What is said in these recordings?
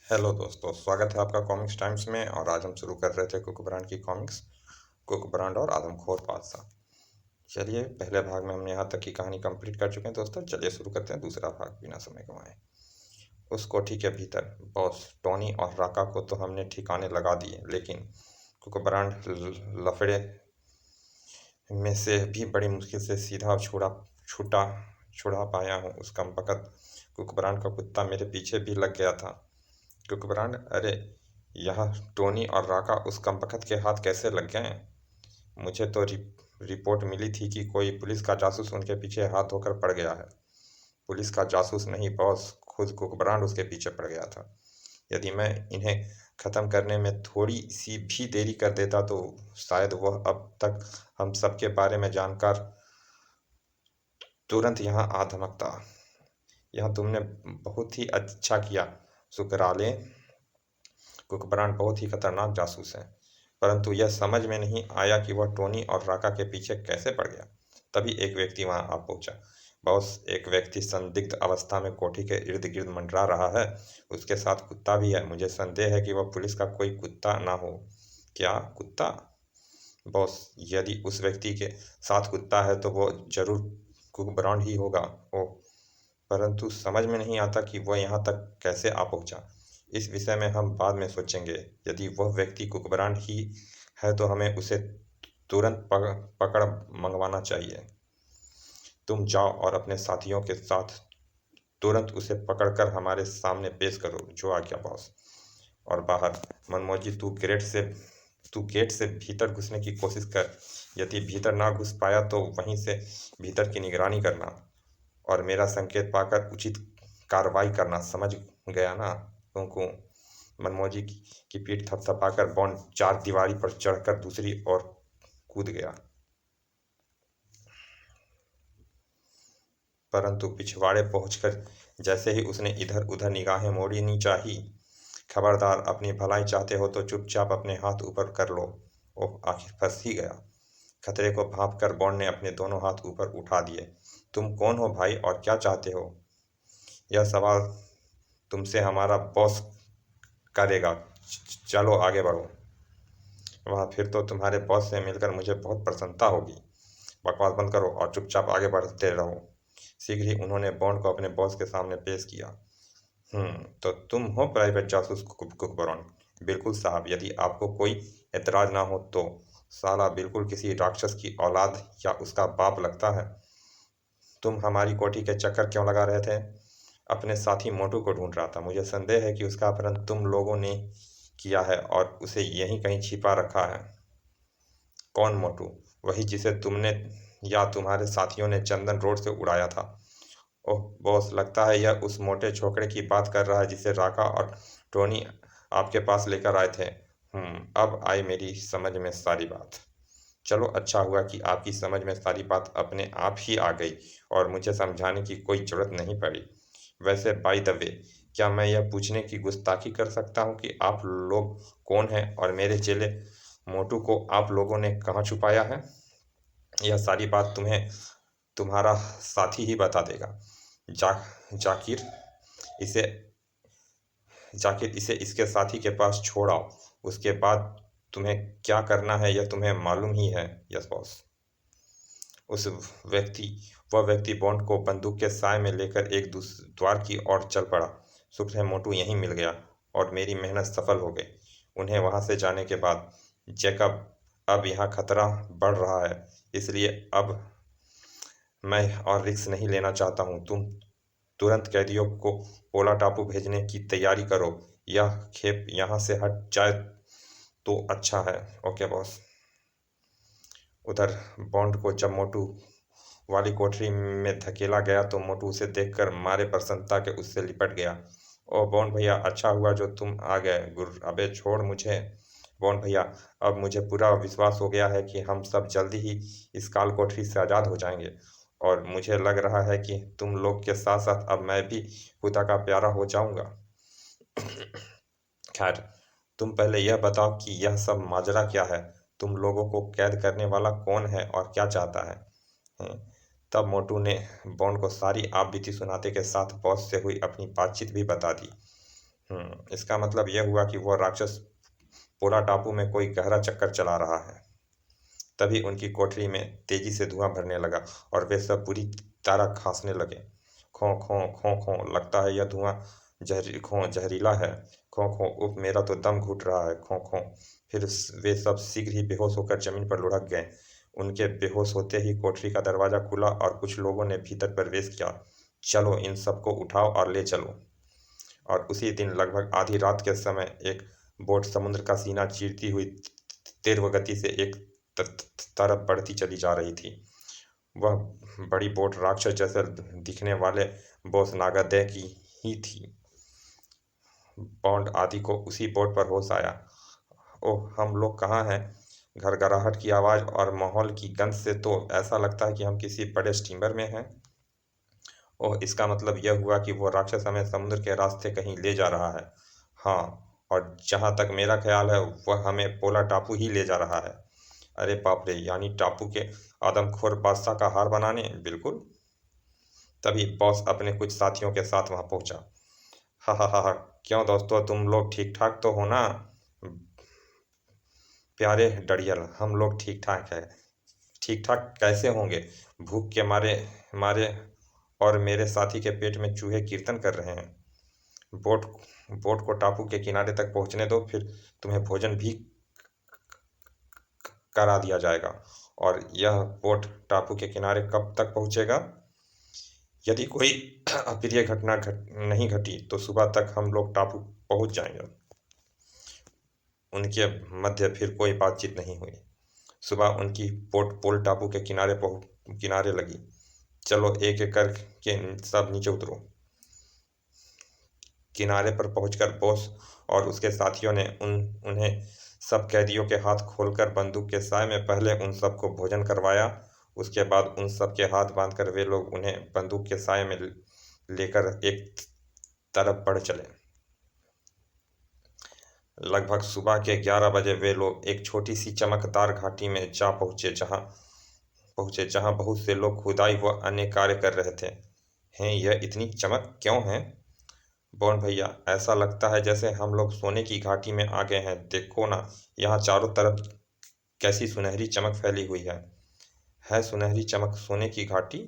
Hello दोस्तों, स्वागत है आपका कॉमिक्स टाइम्स में। और आज हम शुरू कर रहे थे कुक ब्रांड की कॉमिक्स, कुक ब्रांड और आदमखोर बादशाह। चलिए, पहले भाग में हम यहाँ तक की कहानी कंप्लीट कर चुके हैं दोस्तों। चलिए शुरू करते हैं दूसरा भाग बिना समय गंवाए। उस कोठी के भीतर बॉस टोनी और राका को तो हमने ठिकाने लगा दिए, लेकिन कुक ब्रांड लफड़े में से भी बड़ी मुश्किल से सीधा छूटा छुड़ा पाया हूँ। उस कमबख्त कुकबरान का कुत्ता मेरे पीछे भी लग गया था। कुकबरान, अरे यह टोनी और राका उस कमबख्त के हाथ कैसे लग गए? मुझे तो रिपोर्ट मिली थी कि कोई पुलिस का जासूस उनके पीछे हाथ धोकर पड़ गया है। पुलिस का जासूस नहीं बॉस, खुद कुकबरान उसके पीछे पड़ गया था। यदि मैं इन्हें ख़त्म करने में थोड़ी सी भी देरी कर देता तो शायद वह अब तक हम सबके बारे में जानकर तुरंत यहाँ आ धमकता। यह तुमने बहुत ही अच्छा किया शुक्राले। कुकबरान बहुत ही खतरनाक जासूस है, परंतु यह समझ में नहीं आया कि वह टोनी और राका के पीछे कैसे पड़ गया। तभी एक व्यक्ति वहां आ पहुंचा। बॉस, एक व्यक्ति संदिग्ध अवस्था में कोठी के इर्द गिर्द मंडरा रहा है। उसके साथ कुत्ता भी है। मुझे संदेह है कि वह पुलिस का कोई कुत्ता ना हो। क्या कुत्ता? बॉस, यदि उस व्यक्ति के साथ कुत्ता है तो वो जरूर कुकबरान ही होगा। ओह, परंतु समझ में नहीं आता कि वह यहाँ तक कैसे आ पहुँचा। इस विषय में हम बाद में सोचेंगे। यदि वह व्यक्ति कुकबरान ही है तो हमें उसे तुरंत पकड़ मंगवाना चाहिए। तुम जाओ और अपने साथियों के साथ तुरंत उसे पकड़कर हमारे सामने पेश करो। जो आज्ञा बॉस। और बाहर, मनमोजी, तू गेट से भीतर घुसने की कोशिश कर। यदि भीतर ना घुस पाया तो वहीं से भीतर की निगरानी करना और मेरा संकेत पाकर उचित कार्रवाई करना। समझ गया ना? क्योंकि मनमोजी की पीठ थपथपाकर बॉन्ड चार दीवारी पर चढ़कर दूसरी ओर कूद गया। परंतु पिछवाड़े पहुंचकर जैसे ही उसने इधर उधर निगाहें मोड़ी नी चाही। खबरदार, अपनी भलाई चाहते हो तो चुपचाप अपने हाथ ऊपर कर लो। ओह, आखिर फंस ही गया। खतरे को भांप कर बॉन्ड ने अपने दोनों हाथ ऊपर उठा दिए। तुम कौन हो भाई और क्या चाहते हो? यह सवाल तुमसे हमारा बॉस करेगा। चलो आगे बढ़ो। वह फिर तो तुम्हारे बॉस से मिलकर मुझे बहुत प्रसन्नता होगी। बकवास बंद करो और चुपचाप आगे बढ़ते रहो। शीघ्र ही उन्होंने बॉन्ड को अपने बॉस के सामने पेश किया। तो तुम हो प्राइवेट जासूस कुकबरॉन? बिल्कुल साहब, यदि आपको कोई एतराज ना हो तो। साला बिल्कुल किसी राक्षस की औलाद या उसका बाप लगता है। तुम हमारी कोठी के चक्कर क्यों लगा रहे थे? अपने साथी मोटू को ढूंढ रहा था। मुझे संदेह है कि उसका अपहरण तुम लोगों ने किया है और उसे यहीं कहीं छिपा रखा है। कौन मोटू? वही जिसे तुमने या तुम्हारे साथियों ने चंदन रोड से उड़ाया था। ओह बॉस, लगता है यह उस मोटे छोकरे की बात कर रहा है जिसे राका और टोनी आपके पास लेकर आए थे। अब आई मेरी समझ में सारी बात। चलो, अच्छा हुआ कि आपकी समझ में सारी बात अपने आप ही आ गई और मुझे समझाने की कोई ज़रूरत नहीं पड़ी। वैसे बाय द वे, क्या मैं यह पूछने की गुस्ताखी कर सकता हूँ कि आप लोग कौन हैं और मेरे चेले मोटू को आप लोगों ने कहाँ छुपाया है? यह सारी बात तुम्हें तुम्हारा साथी ही बता देगा। जा जाकिर इसे जाकिर इसे इसके साथी के पास छोड़ आओ। उसके बाद तुम्हें क्या करना है यह तुम्हें मालूम ही है। Yes boss. उस व्यक्ति वह व्यक्ति बॉन्ड को बंदूक के साए में लेकर एक द्वार की ओर चल पड़ा। शुक्र है मोटू यहीं मिल गया और मेरी मेहनत सफल हो गई। उन्हें वहां से जाने के बाद जैकब, अब यहाँ खतरा बढ़ रहा है, इसलिए अब मैं और रिस्क नहीं लेना चाहता हूँ। तुम तुरंत कैदियों को पोला टापू भेजने की तैयारी करो। यह खेप यहाँ से हट जाए तो अच्छा है। Okay boss. उधर बॉन्ड को जब मोटू वाली कोठरी में धकेला गया तो मोटू उसे देखकर मारे प्रसन्नता के उससे लिपट गया। ओ बॉन्ड भैया, अच्छा हुआ जो तुम आ गए। गुर अबे छोड़ मुझे। बॉन्ड भैया, अब मुझे पूरा विश्वास हो गया है कि हम सब जल्दी ही इस काल कोठरी से आज़ाद हो जाएंगे और मुझे लग रहा है कि तुम लोग के साथ साथ अब मैं भी खुदा का प्यारा हो जाऊंगा। खैर, तुम पहले यह बताओ कि यह सब माजरा क्या है? तुम लोगों को कैद करने वाला कौन है और क्या चाहता है? हैं? तब मोटू ने बॉन्ड को सारी आप बीती सुनाते के साथ बॉस से हुई अपनी बातचीत भी बता दी। इसका मतलब यह हुआ कि वह राक्षस पोला टापू में कोई गहरा चक्कर चला रहा है। तभी उनकी कोठरी में तेजी से धुआं भरने लगा और वे सब बुरी तरह खांसने लगे। खों खों खों खों, लगता है यह धुआं जहरीला है। खों खों, उफ, मेरा तो दम घुट रहा है। खों खों। फिर वे सब शीघ्र ही बेहोश होकर जमीन पर लुढ़क गए। उनके बेहोश होते ही कोठरी का दरवाजा खुला और कुछ लोगों ने भीतर प्रवेश किया। चलो, इन सबको उठाओ और ले चलो। और उसी दिन लगभग आधी रात के समय एक बोट समुद्र का सीना चीरती हुई तीव्र गति से एक तरफ बढ़ती चली जा रही थी। वह बड़ी बोट राक्षस जैसे दिखने वाले बोस नागादैव की ही थी। बॉन्ड आदि को उसी बोट पर होश आया। ओह, हम लोग कहाँ हैं? घरघराहट की आवाज़ और माहौल की गंध से तो ऐसा लगता है कि हम किसी बड़े स्टीमर में हैं। ओह, इसका मतलब यह हुआ कि वो राक्षस हमें समुद्र के रास्ते कहीं ले जा रहा है। हाँ, और जहाँ तक मेरा ख्याल है वह हमें पोला टापू ही ले जा रहा है। अरे बाप रे, यानी टापू के आदमखोर बादशाह का हार बनाने? बिल्कुल। तभी बॉस अपने कुछ साथियों के साथ वहां पहुंचा। हा हा हा हा, क्यों दोस्तों, तुम लोग ठीक ठाक तो हो ना? प्यारे डरियल, हम लोग ठीक ठाक है। ठीक ठाक कैसे होंगे? भूख के मारे मारे और मेरे साथी के पेट में चूहे कीर्तन कर रहे हैं। बोट बोट को टापू के किनारे तक पहुंचने दो, फिर तुम्हें भोजन भी करा दिया जाएगा। और यह बोट टापू के किनारे कब तक पहुंचेगा? यदि कोई अप्रिय घटना नहीं घटी तो सुबह तक हम लोग टापू पहुंच जाएंगे। उनके मध्य फिर कोई बातचीत नहीं हुई। सुबह उनकी बोट पोल टापू के किनारे लगी। चलो, एक एक करके सब नीचे उतरो। किनारे पर पहुंचकर बॉस और उसके साथियों ने उन्हें सब कैदियों के हाथ खोलकर बंदूक के साए में पहले उन सबको भोजन करवाया। उसके बाद उन सब के हाथ बांधकर वे लोग उन्हें बंदूक के साए में लेकर एक तरफ बढ़ चले। लगभग सुबह के 11 बजे वे लोग एक छोटी सी चमकदार घाटी में जा पहुंचे जहां बहुत से लोग खुदाई व अन्य कार्य कर रहे थे। हैं, यह इतनी चमक क्यों है? बॉन्ड भैया, ऐसा लगता है जैसे हम लोग सोने की घाटी में आ गए हैं। देखो ना, यहाँ चारों तरफ कैसी सुनहरी चमक फैली हुई है सुनहरी चमक, सोने की घाटी।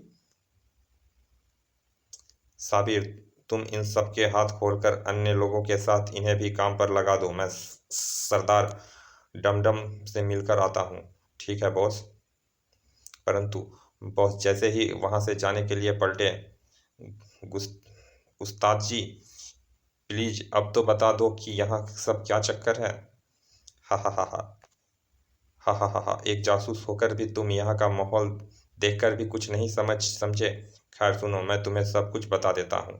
साबिर, तुम इन सबके हाथ खोलकर अन्य लोगों के साथ इन्हें भी काम पर लगा दो। मैं सरदार डमडम से मिलकर आता हूँ। ठीक है बॉस। परंतु बॉस जैसे ही वहां से जाने के लिए पलटे, उस्ताद जी, प्लीज अब तो बता दो कि यहाँ सब क्या चक्कर है। हा हा हा हा हा हा हा हा, एक जासूस होकर भी तुम यहाँ का माहौल देखकर भी कुछ नहीं समझे। खैर सुनो, मैं तुम्हें सब कुछ बता देता हूँ।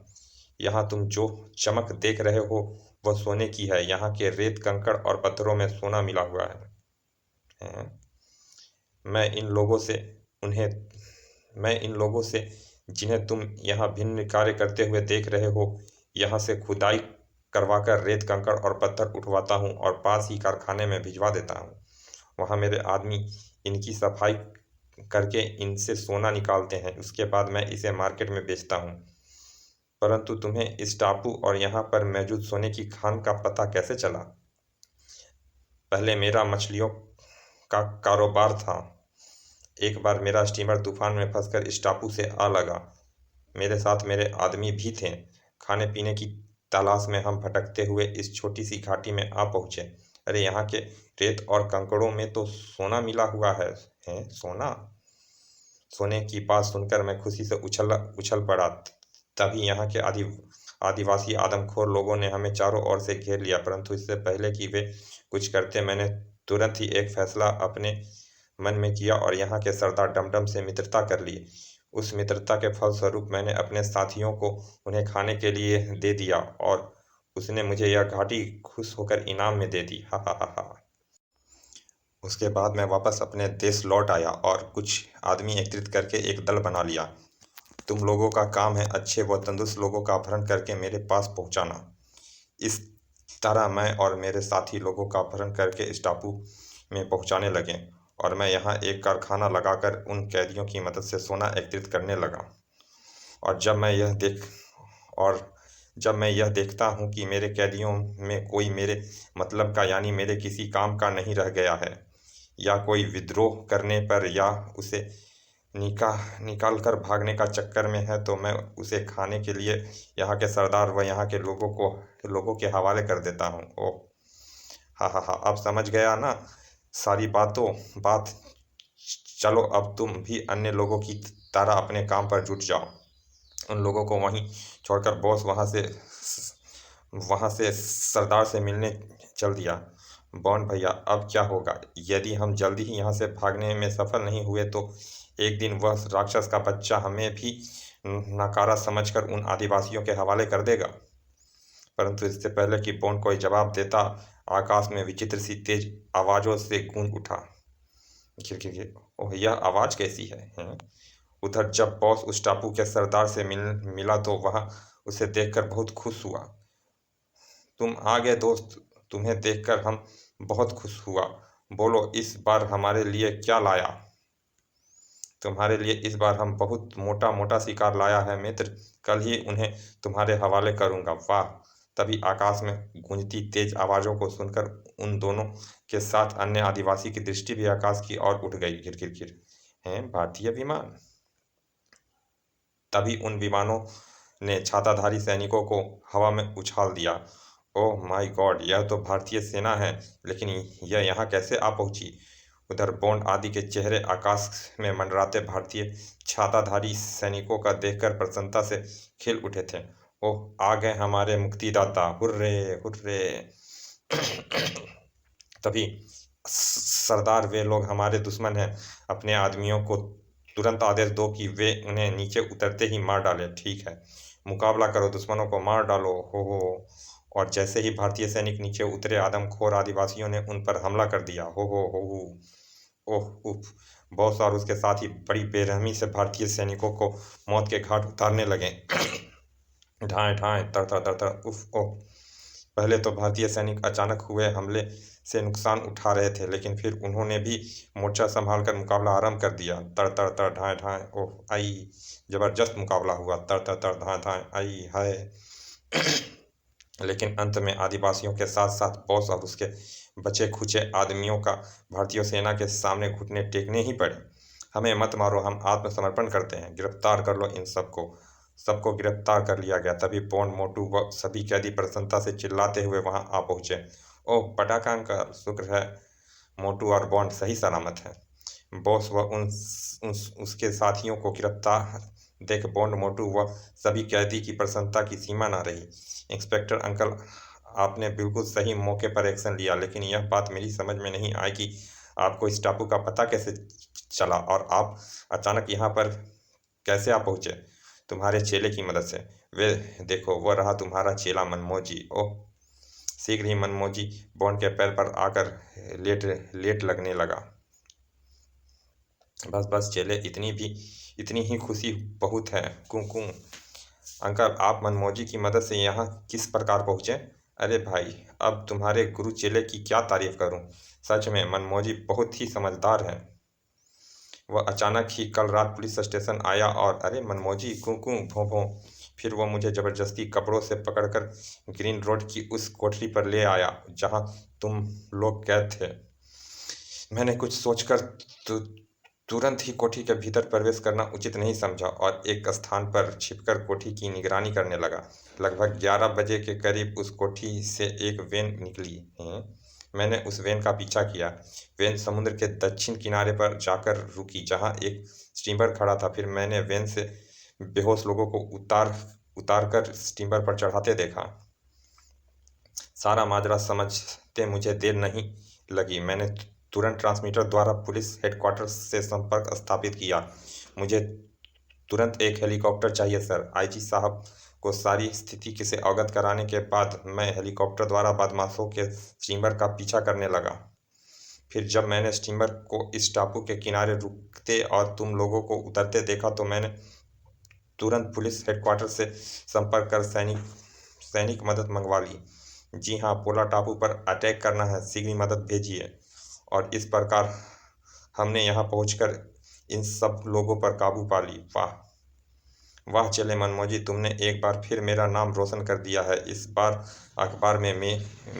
यहाँ तुम जो चमक देख रहे हो वह सोने की है। यहाँ के रेत कंकड़ और पत्थरों में सोना मिला हुआ है। मैं इन लोगों से उन्हें मैं इन लोगों से जिन्हें तुम यहाँ भिन्न कार्य करते हुए देख रहे हो, यहाँ से खुदाई करवाकर रेत कंकड़ और पत्थर उठवाता हूँ और पास ही कारखाने में भिजवा देता हूँ। वहाँ मेरे आदमी इनकी सफाई करके इनसे सोना निकालते हैं। उसके बाद मैं इसे मार्केट में बेचता हूँ। परंतु तुम्हें इस टापू और यहाँ पर मौजूद सोने की खान का पता कैसे चला? पहले मेरा मछलियों का कारोबार था। एक बार मेरा स्टीमर तूफान में फंसकर इस टापू से आ लगा। मेरे साथ मेरे आदमी भी थे। खाने पीने की तलाश में हम भटकते हुए इस छोटी सी घाटी में आ पहुंचे। अरे, यहाँ के रेत और कंकड़ों में तो सोना मिला हुआ है सोना। सोने की बात सुनकर मैं खुशी से उछल उछल पड़ा। तभी यहाँ के आदिवासी आदमखोर लोगों ने हमें चारों ओर से घेर लिया। परंतु इससे पहले कि वे कुछ करते, मैंने तुरंत ही एक फैसला अपने मन में किया और यहाँ के सरदार डमडम से मित्रता कर ली। उस मित्रता के फलस्वरूप मैंने अपने साथियों को उन्हें खाने के लिए दे दिया और उसने मुझे यह घाटी खुश होकर इनाम में दे दी। हा हा हा हा। उसके बाद मैं वापस अपने देश लौट आया और कुछ आदमी एकत्रित करके एक दल बना लिया। तुम लोगों का काम है अच्छे व तंदुरुस्त लोगों का अपहरण करके मेरे पास पहुंचाना। इस तरह मैं और मेरे साथी लोगों का अपहरण करके इस टापू में पहुंचाने लगे और मैं यहाँ एक कारखाना लगाकर उन कैदियों की मदद से सोना एकत्रित करने लगा। और जब मैं यह देख और जब मैं यह देखता हूँ कि मेरे कैदियों में कोई मेरे मतलब का यानी मेरे किसी काम का नहीं रह गया है, या कोई विद्रोह करने पर या उसे निकाल कर भागने का चक्कर में है, तो मैं उसे खाने के लिए यहाँ के सरदार व यहाँ के लोगों के हवाले कर देता हूँ। ओह, हाँ हाँ हाँ, अब समझ गया ना सारी बात। चलो अब तुम भी अन्य लोगों की तरह अपने काम पर जुट जाओ। उन लोगों को वहीं छोड़कर बॉस वहाँ से सरदार से मिलने चल दिया। बॉन्ड भैया, अब क्या होगा? यदि हम जल्दी ही यहाँ से भागने में सफल नहीं हुए तो एक दिन वह राक्षस का बच्चा हमें भी नकारा समझकर उन आदिवासियों के हवाले कर देगा। परंतु इससे पहले कि बॉन्ड कोई जवाब देता, आकाश में विचित्र सी तेज आवाज़ों से गूंज उठा, घिर घिर घिर। ओह, यह आवाज़ कैसी है, हैं? उधर जब बॉस उस टापू के सरदार से मिला तो वह उसे देखकर बहुत खुश हुआ। तुम आ गए दोस्त, तुम्हें देखकर हम बहुत खुश हुआ। बोलो इस बार हमारे लिए क्या लाया? तुम्हारे लिए इस बार हम बहुत मोटा मोटा शिकार लाया है मित्र, कल ही उन्हें तुम्हारे हवाले करूँगा। वाह! तभी आकाश में गूंजती तेज आवाज़ों को सुनकर उन दोनों के साथ अन्य आदिवासी की दृष्टि भी आकाश की ओर उठ गई। घिर घिर घिर। हैं, भारतीय विमान? तभी उन विमानों ने छाताधारी सैनिकों को हवा में उछाल दिया। ओह माय गॉड, यह तो भारतीय सेना है, लेकिन यह यहाँ कैसे आ पहुंची? उधर बॉन्ड आदि के चेहरे आकाश में मंडराते भारतीय छाताधारी सैनिकों का देखकर प्रसन्नता से खिल उठे थे। ओह, आ गए हमारे मुक्तिदाता, हुर्रे हुर्रे। तभी सरदार, वे लोग हमारे दुश्मन हैं, अपने आदमियों को तुरंत आदेश दो कि वे उन्हें नीचे उतरते ही मार डालें। ठीक है, मुकाबला करो, दुश्मनों को मार डालो, हो। और जैसे ही भारतीय सैनिक नीचे उतरे, आदमखोर आदिवासियों ने उन पर हमला कर दिया। हो। ओह उफ। बॉस और उसके साथ ही बड़ी बेरहमी से भारतीय सैनिकों को मौत के घाट उतारने लगे। ढाएं ढाएं, तर तर तर तर, उफ ओह। पहले तो भारतीय सैनिक अचानक हुए हमले से नुकसान उठा रहे थे, लेकिन फिर उन्होंने भी मोर्चा संभालकर मुकाबला आरंभ कर दिया। तर तर तर, ढाएं ढाएं, ओह आई। जबरदस्त मुकाबला हुआ। तर तर तर, ढाएं ढाएं, आई हाय। लेकिन अंत में आदिवासियों के साथ साथ बॉस और उसके बचे खुचे आदमियों का भारतीय सेना के सामने घुटने टेकने ही पड़े। हमें मत मारो, हम आत्मसमर्पण करते हैं, गिरफ्तार कर लो इन सबको गिरफ्तार कर लिया गया। तभी बॉन्ड, मोटू व सभी कैदी प्रसन्नता से चिल्लाते हुए वहां आ पहुंचे। ओह पटाखा अंकल, शुक्र है मोटू और बॉन्ड सही सलामत हैं। बॉस व उसके साथियों को गिरफ्तार देख बॉन्ड, मोटू व सभी कैदी की प्रसन्नता की सीमा न रही। इंस्पेक्टर अंकल, आपने बिल्कुल सही मौके पर एक्शन लिया, लेकिन यह बात मेरी समझ में नहीं आई कि आपको इस टापू का पता कैसे चला और आप अचानक यहाँ पर कैसे आ पहुँचे? तुम्हारे चेले की मदद से। वे देखो, वह रहा तुम्हारा चेला मनमोजी। ओह, शीघ्र ही मनमोजी बॉन्ड के पैर पर आकर लेट लगने लगा। बस बस चेले, इतनी ही खुशी बहुत है। कुं अंकल, आप मनमोजी की मदद से यहाँ किस प्रकार पहुँचे? अरे भाई, अब तुम्हारे गुरु चेले की क्या तारीफ करूँ। सच में मनमोजी बहुत ही समझदार है। वह अचानक ही कल रात पुलिस स्टेशन आया और अरे मनमोजी, कूं भों भों। फिर वह मुझे जबरदस्ती कपड़ों से पकड़कर ग्रीन रोड की उस कोठरी पर ले आया जहाँ तुम लोग कैद थे। मैंने कुछ सोचकर तु, तुरंत ही कोठी के भीतर प्रवेश करना उचित नहीं समझा और एक स्थान पर छिपकर कोठी की निगरानी करने लगा। लगभग 11 बजे के करीब उस कोठी से एक वैन निकली। मैंने उस वैन का पीछा किया। वैन समुद्र के दक्षिण किनारे पर जाकर रुकी जहां एक स्टीमर खड़ा था। फिर मैंने वैन से बेहोश लोगों को उतार कर स्टीमर पर चढ़ाते देखा। सारा माजरा समझते मुझे देर नहीं लगी। मैंने तुरंत ट्रांसमीटर द्वारा पुलिस हेडक्वार्टर से संपर्क स्थापित किया। मुझे तुरंत एक हेलीकॉप्टर चाहिए सर। आईजी साहब को सारी स्थिति से अवगत कराने के बाद मैं हेलीकॉप्टर द्वारा बदमाशों के स्टीमर का पीछा करने लगा। फिर जब मैंने स्टीमर को इस टापू के किनारे रुकते और तुम लोगों को उतरते देखा तो मैंने तुरंत पुलिस हेडक्वार्टर से संपर्क कर सैनिक मदद मंगवा ली। जी हाँ, पोला टापू पर अटैक करना है, शीघ्र मदद भेजिए। और इस प्रकार हमने यहाँ पहुंचकर इन सब लोगों पर काबू पा ली। वाह वाह चले मनमोजी, तुमने एक बार फिर मेरा नाम रोशन कर दिया है। इस बार अखबार में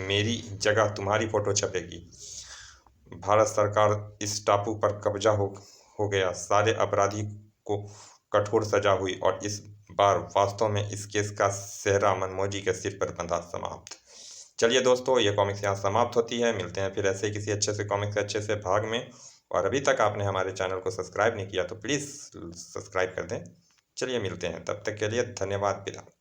मेरी जगह तुम्हारी फोटो छपेगी। भारत सरकार, इस टापू पर कब्जा हो गया। सारे अपराधी को कठोर सजा हुई और इस बार वास्तव में इस केस का सेहरा मनमोजी के सिर पर बंधा। समाप्त। चलिए दोस्तों, ये कॉमिक्स यहाँ समाप्त होती है। मिलते हैं फिर ऐसे ही किसी अच्छे से कॉमिक्स के अच्छे से भाग में। और अभी तक आपने हमारे चैनल को सब्सक्राइब नहीं किया तो प्लीज़ सब्सक्राइब कर दें। चलिए मिलते हैं, तब तक के लिए धन्यवाद, विदा।